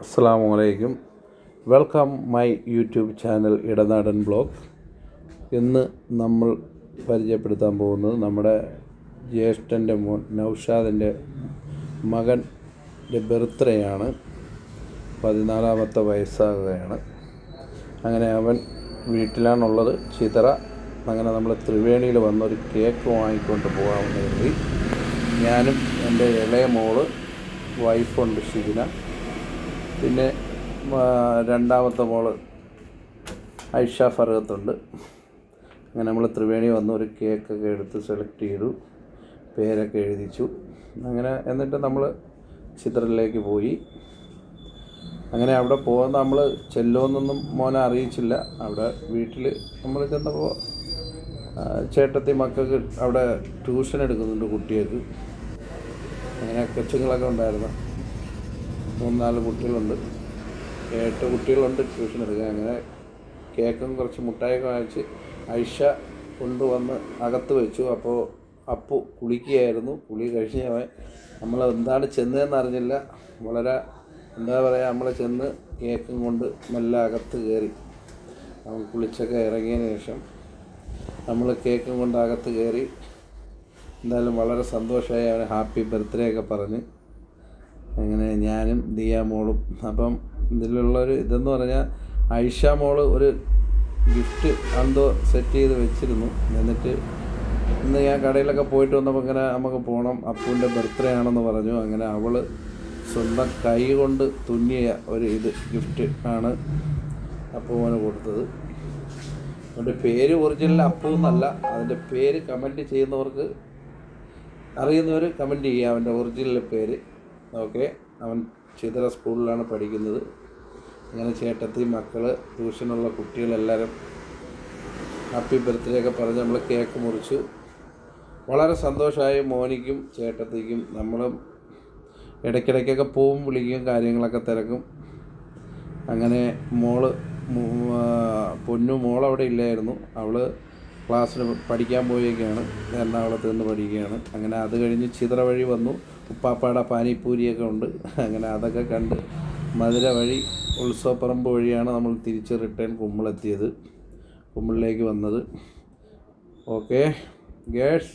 അസ്സലാമു welcome my YouTube channel Idanadan blog. ഇന്ന് നമ്മൾ പരിചയപ്പെടുത്താൻ പോകുന്നത് നമ്മുടെ ജ്യേഷ്ഠൻ്റെ മോൻ നൗഷാദിൻ്റെ മകൻ്റെ ബർത്ത്ഡേ ആണ്. 14ാമത്തെ വയസ്സാകുകയാണ്. അങ്ങനെ അവൻ വീട്ടിലാണുള്ളത്, ചിതറ. അങ്ങനെ നമ്മൾ ത്രിവേണിയിൽ വന്നൊരു കേക്ക് വാങ്ങിക്കൊണ്ട് പോകാമെന്ന് കരുതി. ഞാനും എൻ്റെ ഇളയ മോള്, വൈഫുണ്ട് ഷിജിന, പിന്നെ രണ്ടാമത്തെ മോള് ഐഷ ഫർഹത്തുണ്ട്. അങ്ങനെ നമ്മൾ ത്രിവേണി വന്ന് ഒരു കേക്കൊക്കെ എടുത്ത് സെലക്ട് ചെയ്തു, പേരൊക്കെ എഴുതിച്ചു. അങ്ങനെ എന്നിട്ട് നമ്മൾ ചിത്രയിലേക്ക് പോയി. അങ്ങനെ അവിടെ പോകുന്ന നമ്മൾ ചെല്ലുമെന്നൊന്നും മോനെ അറിയിച്ചില്ല. അവിടെ വീട്ടിൽ നമ്മൾ ചെന്നപ്പോൾ ചേട്ടത്തി മക്കൾക്ക് അവിടെ ട്യൂഷൻ എടുക്കുന്നുണ്ട് കുട്ടികൾക്ക്. അങ്ങനെ കൊച്ചുങ്ങളൊക്കെ ഉണ്ടായിരുന്നു, 3-4 കുട്ടികളുണ്ട്, 8 കുട്ടികളുണ്ട് ട്യൂഷൻ എടുക്കുക. അങ്ങനെ കേക്കും കുറച്ച് മുട്ടായൊക്കെ വാങ്ങിച്ച് ഐഷ കൊണ്ടുവന്ന് അകത്ത് വെച്ചു. അപ്പോൾ അപ്പു കുളിക്കുകയായിരുന്നു. കുളി കഴിഞ്ഞ് നമ്മൾ എന്താണ് ചെന്നതെന്ന് അറിഞ്ഞില്ല. വളരെ എന്താ പറയുക, നമ്മൾ ചെന്ന് കേക്കും കൊണ്ട് മെല്ലെ അകത്ത് കയറി. അവൻ കുളിച്ചൊക്കെ ഇറങ്ങിയതിന് ശേഷം നമ്മൾ കേക്കും കൊണ്ട് അകത്ത് കയറി. എന്തായാലും വളരെ സന്തോഷമായി. അവന് ഹാപ്പി ബർത്ത്ഡേ ഒക്കെ പറഞ്ഞ് അങ്ങനെ ഞാനും ദിയ മോളും. അപ്പം ഇതിലുള്ളൊരു ഇതെന്ന് പറഞ്ഞാൽ ഐഷ മോള് ഒരു ഗിഫ്റ്റ് എന്തോ സെറ്റ് ചെയ്ത് വെച്ചിരുന്നു. എന്നിട്ട് ഇന്ന് ഞാൻ കടയിലൊക്കെ പോയിട്ട് വന്നപ്പോൾ ഇങ്ങനെ നമുക്ക് പോകണം, അപ്പൂൻ്റെ ബർത്ത്ഡേ ആണെന്ന് പറഞ്ഞു. അങ്ങനെ അവൾ സ്വന്തം കൈ കൊണ്ട് തുന്നിയ ഒരു ഗിഫ്റ്റ് ആണ് അപ്പൂവിന് കൊടുത്തത്. അവൻ്റെ പേര് ഒറിജിനൽ അപ്പു എന്നല്ല, അതിൻ്റെ പേര് കമൻറ്റ് ചെയ്യുന്നവർക്ക് അറിയുന്നവർ കമൻറ്റ് ചെയ്യുക അവൻ്റെ ഒറിജിനൽ പേര്. ഓക്കെ, അവൻ ചിതറ സ്കൂളിലാണ് പഠിക്കുന്നത്. അങ്ങനെ ചേട്ടത്തി, മക്കൾ, ട്യൂഷനുള്ള കുട്ടികളെല്ലാവരും ഹാപ്പി ബർത്ത്ഡേ ഒക്കെ പറഞ്ഞ് നമ്മൾ കേക്ക് മുറിച്ചു. വളരെ സന്തോഷമായി മോനിക്കും ചേട്ടത്തിക്കും. നമ്മളും ഇടയ്ക്കിടയ്ക്കൊക്കെ പോവും, വിളിക്കും, കാര്യങ്ങളൊക്കെ തിരക്കും. അങ്ങനെ പൊന്നു മോളവിടെ ഇല്ലായിരുന്നു. അവൾ ക്ലാസ്സിന് പഠിക്കാൻ പോയേക്കാണ്, എറണാകുളത്ത് നിന്ന് പഠിക്കുകയാണ്. അങ്ങനെ അത് കഴിഞ്ഞ് ചിതറ വഴി വന്നു. ഉപ്പാപ്പാട പാനിപ്പൂരിയൊക്കെ ഉണ്ട്. അങ്ങനെ അതൊക്കെ കണ്ട് മധുര വഴി ഉത്സവപ്പറമ്പ് വഴിയാണ് നമ്മൾ തിരിച്ച് റിട്ടേൺ കുമ്മിളിലേക്ക് വന്നത്. Okay girls.